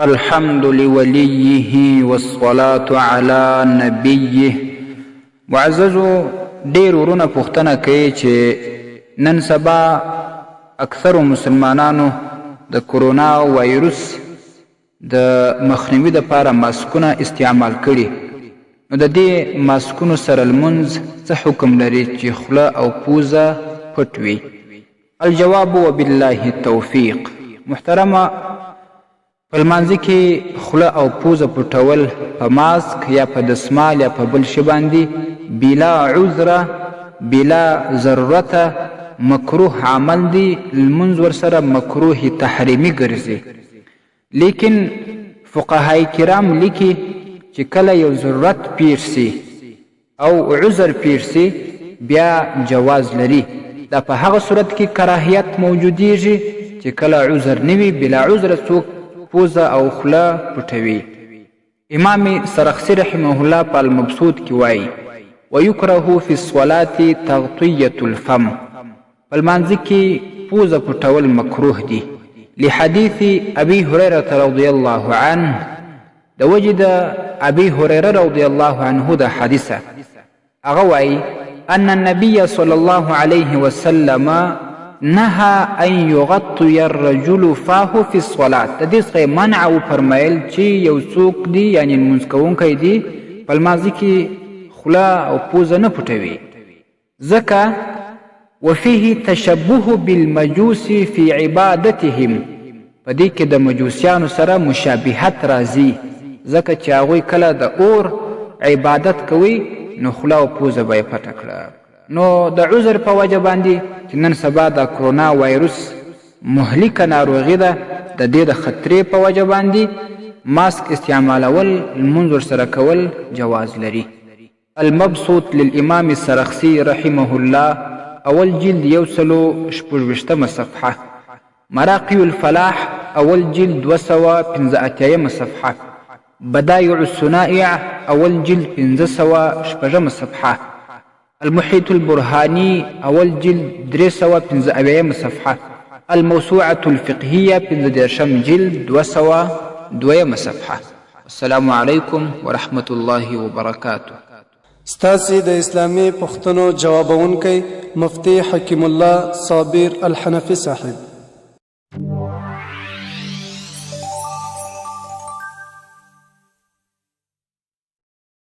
الحمد لوليه والصلاة على نبيه. معززو ډیر ورونه پوښتنه کوي چې نن سبا اکثر مسلمانانو د کرونا وایروس د مخنیوي لپاره ماسکونه استعمال کړي. نو د دې ماسکونو سره لمونز څه حکم لري چې خوله او پوزه پټ وي؟ الجواب وبالله التوفیق. محترمه، په لمانځه کې خوله او پوزه پټول په ماسک یا په دسمال یا په بل شي باندې بلا عذره بلا ضرورته مکروه عمل دی. لمونځ ورسره مکروه تحریمي ګرځي. لیکن فقهای کرام لیکي چې کله یو ضرورت پیر سي او عذر پیر سي بیا جواز لري. دا په هغه صورت کې کراهیت موجودیږي چې کله عذر نه وي، بلا عذر څوک پوزه او خوله پټوي. امام سرخسی رحمه الله په المبسوط کې وایي ويكره في الصلاة تغطية الفم. په لمانځه کې پوزه پټول مکروه دي لحديث أبي هريرة رضي الله عنه. د وجد أبي هريرة رضي الله عنه دا حديثة هغه وایي أن النبي صلى الله عليه وسلم نهى أن يغطي الرجل فاه في الصلاة. د دې څخه منع وفرمایل چې یو څوک دی یعنی لمونځ کوونکی دی په لمانځه کې خوله او پوزه نه پټوي، ځکه وفيه تشبه بالمجوس في عبادتهم. په دې کې د مجوسیانو سره مشابهت راځي، ځکه چې هغوی کله د اور عبادت کوي نو خوله او پوزه به یې پټه کړه. نو د عذر په وجه باندې چې نن سبا د کرونا وایروس مهلکه ناروغي ده، د دې د خطرې په وجه باندې ماسک استعمالول لمونځ ورسره کول جواز لري. المبسوط للإمام السرخسي رحمه الله اول جلد 146 صفحه، مراقي الفلاح اول جلد 285 صفحه، بدائع الصنائع اول جلد 516 صفحه، المحيط البرهاني اول جلد 315 صفحه، الموسوعة الفقهية 15 جلد 202 صفحه. السلام عليكم ورحمة الله وبركاته. ستاسي د اسلامي پښتنو جوابونکي مفتی حکیم الله صابر الحنفی صاحب.